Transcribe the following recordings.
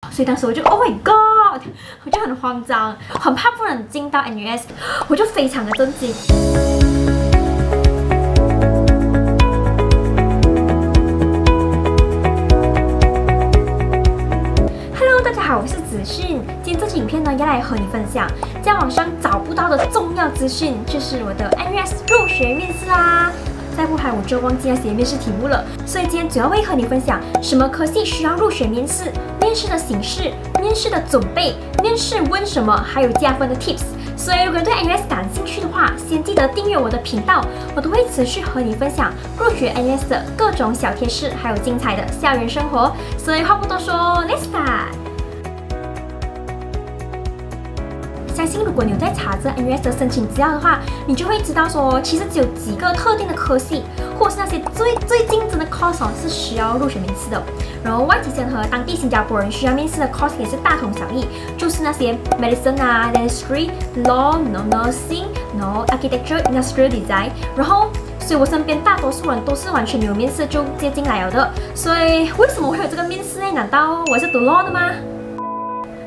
所以当时我就 Oh my God， 我就很慌张，很怕不能进到 NUS， 我就非常的震惊。Hello， 大家好，我是子讯。今天这期影片呢，要来和你分享在网上找不到的重要资讯，就是我的 NUS 入学面试啦。再不拍我就忘记那些面试题目了，所以今天主要会和你分享什么科系需要入学面试，面试的形式、面试的准备、面试问什么，还有加分的 tips。所以如果对 NUS 感兴趣的话，先记得订阅我的频道，我都会持续和你分享入学 NUS 的各种小贴士，还有精彩的校园生活。所以话不多说 ，Let's start。相信如果你有在查这 NUS 的申请资料的话，你就会知道说，其实只有几个特定的科系，或是那些最竞争的 course 是需要入学面试的。然后外籍生和当地新加坡人需要面试的 course 也是大同小异，就是那些 medicine 啊、dentistry、law、nursing、architecture、industrial design。然后，所以我身边大多数人都是完全没有面试就接进来了的。所以为什么会有这个面试呢？难道我是读 law 的吗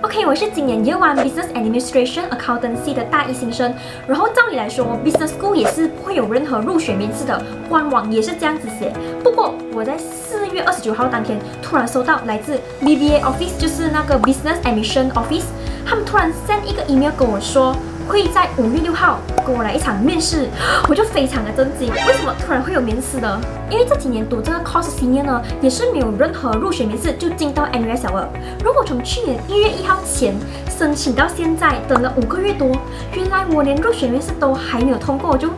？OK， 我是今年 Year 1 Business Administration Accountancy 的大一新生。然后照理来说 ，Business School 也是不会有任何入学面试的，官网也是这样子写。不过我在4月29号当天突然收到来自 BBA Office， 就是那个 Business Admission Office， 他们突然 send 一个 email 跟我说，会在5月6号跟我来一场面试，我就非常的震惊。为什么突然会有面试呢？因为这几年读这个 course 新年呢，也是没有任何入学面试就进到 NUS 了。如果从去年1月1号前申请到现在，等了5个月多，原来我连入学面试都还没有通过，我就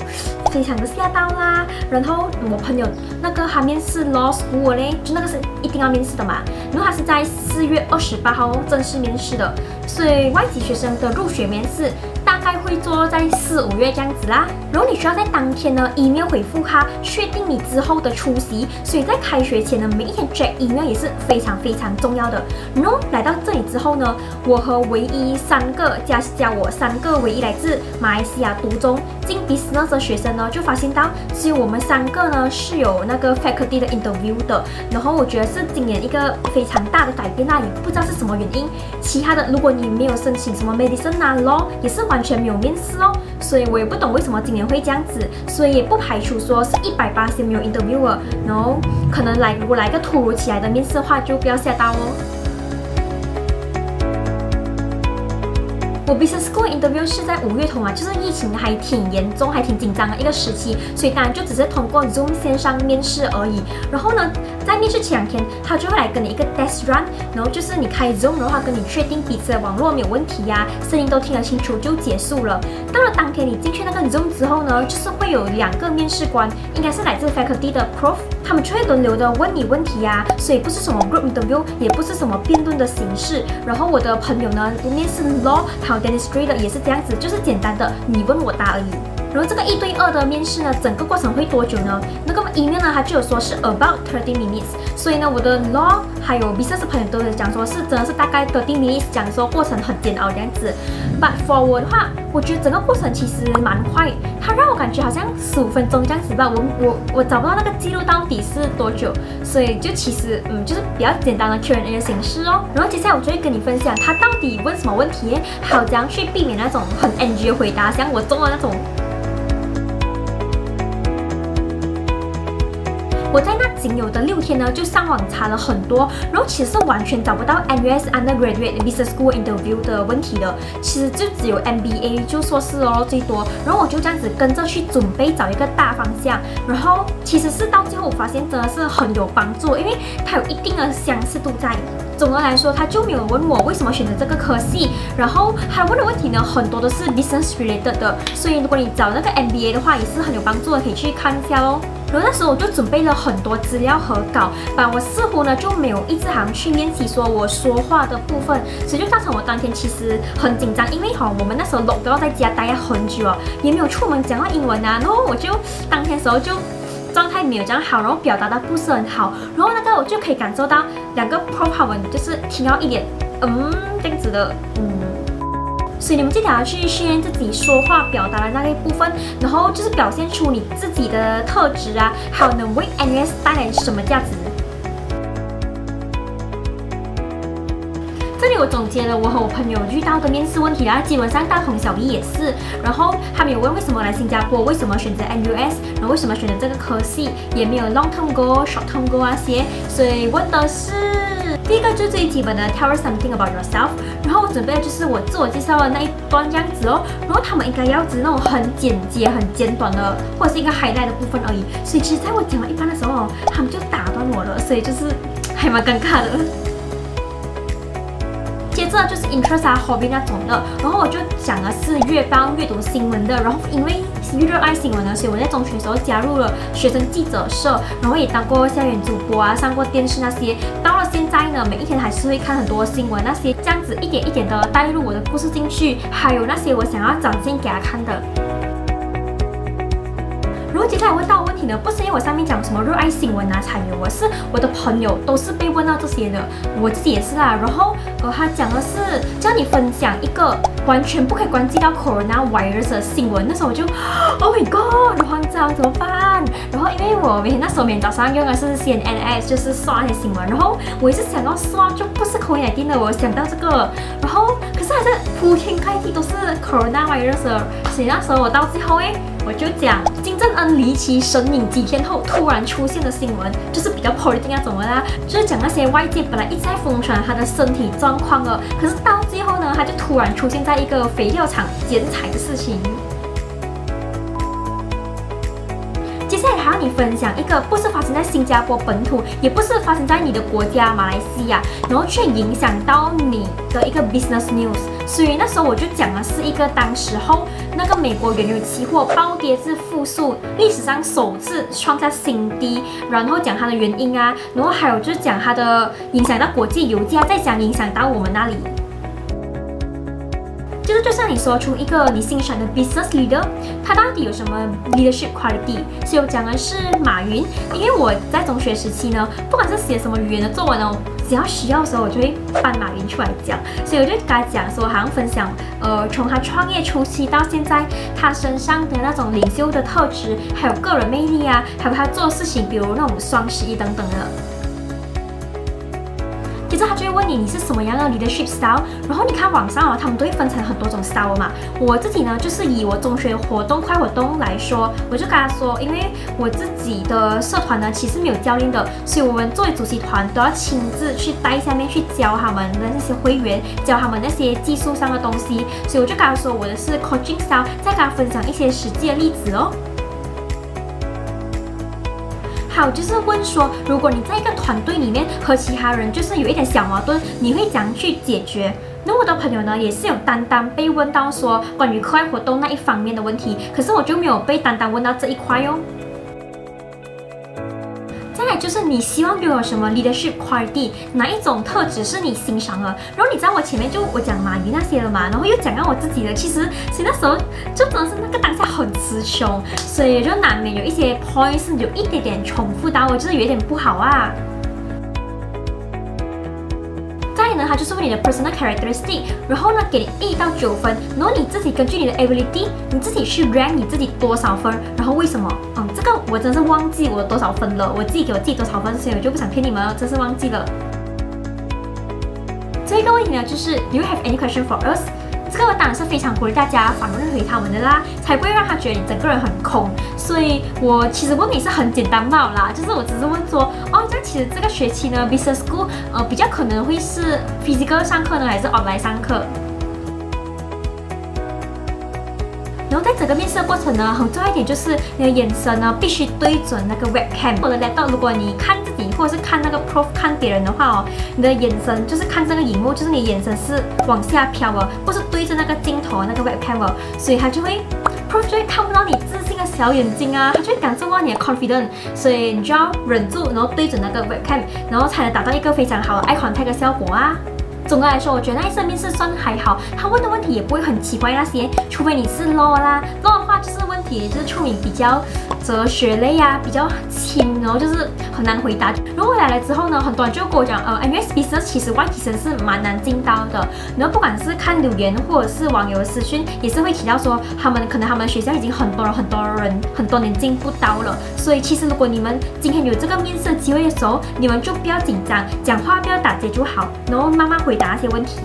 非常的吓到啦。然后我朋友那个他面试 law school 嘞，就那个是一定要面试的嘛，然后他是在4月28号正式面试的，所以外籍学生的入学面试大概会做在4、5月这样子啦。然后你需要在当天呢 email 回复他，确定你之后的出席。所以在开学前呢，每一天 check email 也是非常重要的。然后来到这里之后呢，我和唯一3个加我3个唯一来自马来西亚读中进 business 的学生呢，就发现到只有我们3个呢是有那个 faculty 的 interview 的。然后我觉得是今年一个非常大的改变啦，也不知道是什么原因。其他的，如果你没有申请什么 medicine 啊 law， 也是完全没有面试哦。所以我也不懂为什么今年会这样子，所以也不排除说是180%没有 interview 了。然后可能如果来个突如其来的面试的话，就不要吓到哦。我 Business School Interview 是在5月头嘛，就是疫情还挺严重、还挺紧张的一个时期，所以当然就只是通过 Zoom 线上面试而已。然后呢，在面试前2天，他就会来跟你一个 test run， 然后就是你开 Zoom 的话，跟你确定彼此的网络没有问题呀，声音都听得清楚就结束了。到了当天你进去那个 Zoom 之后呢，就是会有2个面试官，应该是来自 faculty 的 prof， 他们就会轮流的问你问题呀，所以不是什么 group interview， 也不是什么辩论的形式。然后我的朋友呢，面试 law 还有 dentistry 的也是这样子，就是简单的你问我答而已。然后这个1对2的面试呢，整个过程会多久呢？那个 email 呢，它就有说是 about 30 minutes， 所以呢，我的 law 还有 business 的朋友都有讲说是真的是大概30 minutes， 讲说过程很煎熬这样子。But for 我的话，我觉得整个过程其实蛮快，它让我感觉好像15分钟这样子吧。我找不到那个记录到底是多久，所以就其实就是比较简单的 Q&A 的形式哦。然后接下来我就会跟你分享他到底问什么问题，还有怎样去避免那种很 NG 的回答，像我中的那种。我在那仅有的6天呢，就上网查了很多，然后其实是完全找不到 NUS Undergraduate Business School Interview 的问题的，其实就只有 MBA 就硕士哦最多。然后我就这样子跟着去准备找一个大方向，然后其实是到最后我发现真的是很有帮助，因为它有一定的相似度在。总的来说，他就没有问我为什么选择这个科系，然后他问的问题呢，很多都是 business related 的，所以如果你找那个 MBA 的话，也是很有帮助的，可以去看一下哦。然后那时候我就准备了很多资料和稿，我似乎呢就没有一直行去练习说我说话的部分，所以就造成我当天其实很紧张，因为我们那时候都要在家待了很久哦，也没有出门讲到英文啊，然后我就当天时候就状态没有这样好，然后表达的不是很好，然后那个我就可以感受到2个 prof 他们就是听到一点这样子的所以你们记得要去训练自己说话表达的那一部分，然后就是表现出你自己的特质啊，还有能为 NUS 带来什么价值。这里我总结了我和我朋友遇到的面试问题啦，基本上大同小异也是。然后他们有问为什么来新加坡，为什么选择 NUS， 然后为什么选择这个科系，也没有 long term goal、short term goal 那些，所以问的是第一个就是最基本的 tell us something about yourself， 然后我准备的就是我自我介绍的那一段这样子哦，然后他们应该要指那种很简洁、很简短的，或者是一个 highlight 的部分而已。所以其实在我讲到一半的时候，他们就打断我了，所以就是还蛮尴尬的。接着就是 interest 啊 hobby 那种的，然后我就讲的是阅报、阅读新闻的，然后因为热爱新闻呢，所以我在中学的时候加入了学生记者社，然后也当过校园主播啊，上过电视那些。到了现在呢，每一天还是会看很多新闻那些，这样子一点一点的带入我的故事进去，还有那些我想要展现给他看的。然后接下来问到的问题呢，不是因为我上面讲什么热爱新闻啊才有，我是我的朋友都是被问到这些的，我自己也是啦。然后他讲的是叫你分享一个完全不可以关系到 coronavirus 的新闻，那时候我就 Oh my god， 很慌张怎么办？然后因为我那时候每天早上用的是 CNN， 就是刷那些新闻，然后我一直想要刷就不是 COVID-19 的，我想到这个，然后可是还是铺天盖地都是 coronavirus 的，所以那时候我到最后我就讲金正恩离奇神隐几天后突然出现的新闻，就是比较 political 那种的啦，就是讲那些外界本来一直在疯传他的身体状况了，可是到最后呢，他就突然出现在一个肥料厂剪彩的事情。接下来还要你分享一个不是发生在新加坡本土，也不是发生在你的国家马来西亚，然后却影响到你的一个 business news。所以那时候我就讲的是一个当时候那个美国原油期货暴跌至负数，历史上首次创下新低，然后讲它的原因啊，然后还有就是讲它的影响到国际油价，再讲影响到我们那里。就是让你说出一个你欣赏的 business leader， 他到底有什么 leadership quality。所以我讲的是马云，因为我在中学时期呢，不管是写什么语言的作文哦，只要需要的时候，我就会搬马云出来讲。所以我就跟他讲说，好像分享从他创业初期到现在，他身上的那种领袖的特质，还有个人魅力啊，还有他做事情，比如那种双11等等的。接着他就会问你是什么样的 leadership style， 然后你看网上他们都会分成很多种 style 嘛。我自己呢，就是以我中学活动快活动来说，我就跟他说，因为我自己的社团呢其实没有教练的，所以我们作为主席团都要亲自去带下面去教他们的那些会员，教他们那些技术上的东西。所以我就跟他说我的是 coaching style， 再跟他分享一些实际的例子哦。还有就是问说，如果你在一个团队里面和其他人就是有一点小矛盾，你会怎样去解决？那我的朋友呢，也是有单单被问到说关于课外活动那一方面的问题，可是我就没有被单单问到这一块哦。再来就是你希望拥有什么 leadership quality， 哪一种特质是你欣赏的？然后你知道我前面我讲马云那些了嘛，然后又讲到我自己的，其实那时候就真的是那个当下很词穷，所以就难免有一些 point 是有一点点重复到，我就是有一点不好啊。再来呢，他就是问你的 personal characteristic， 然后呢给你1到9分，然后你自己根据你的 ability， 你自己去 rank 你自己多少分，然后为什么？这个我真是忘记我多少分了，我自己给我自己多少分，所以我就不想骗你们了，真是忘记了。这一个问题呢，就是 Do you have any question for us？ 这个当然是非常鼓励大家反问回他们的啦，才不会让他觉得你整个人很空。所以我其实问你是很简单罢了啦，就是我只是问说，这其实这个学期呢 ，business school 比较可能会是 physical 上课呢，还是 online 上课？然后在整个面试的过程呢，很重要一点就是你的眼神呢必须对准那个 webcam。我的 laptop， 如果你看自己或者是看那个 prof 看别人的话你的眼神就是看这个荧幕，就是你眼神是往下飘的，不是对着那个镜头那个 webcam， 所以他就会 prof 就会看不到你自信的小眼睛啊，他就会感受到你的 confidence， 所以你就要忍住，然后对准那个 webcam， 然后才能达到一个非常好的 eye contact 的效果啊。总的来说，我觉得那一次面试算还好，他问的问题也不会很奇怪那些，除非你是 law 啦， law 的话就是问题题就是出名比较哲学类啊，比较轻，然后就是很难回答。然后我来了之后呢，很多人就跟我讲，NUS Business 其实外籍生是蛮难进到的。然后不管是看留言或者是网友的私讯，也是会提到说，他们学校已经很多年进不到了。所以其实如果你们今天有这个面试机会的时候，你们就不要紧张，讲话不要打结就好，然后慢慢回答那些问题。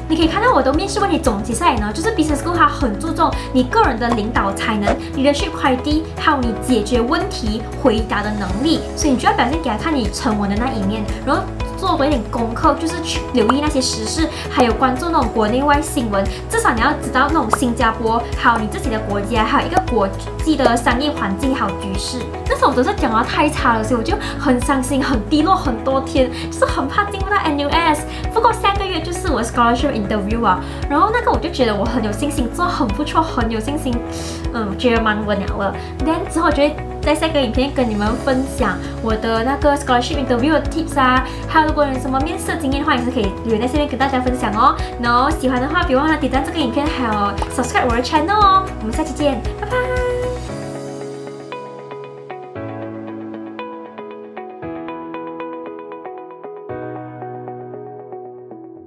你可以看到我的面试问题总结下来呢，就是 Business School 它很注重你个人的领导才能、leadership quality， 还有你解决问题、回答的能力，所以你就要表现给他看你沉稳的那一面，然后做多一点功课，就是去留意那些时事，还有关注那种国内外新闻。至少你要知道那种新加坡，还有你自己的国家，还有一个国际的商业环境还有局势。那时候我真是讲得太差了，所以我就很伤心、很低落很多天，就是很怕进不到 NUS。不过下个月就是我 scholarship interview 啊，然后那个我就觉得我很有信心，做很不错，很有信心，觉得蛮稳了了。Then 之后就会在下个影片跟你们分享我的那个 scholarship interview 的 tips 啊，还有如果有什么面试经验的话，也是可以留在下面跟大家分享哦。然后喜欢的话，别忘了点赞这个影片，还有 subscribe 我的 channel 哦。我们下期见，拜拜。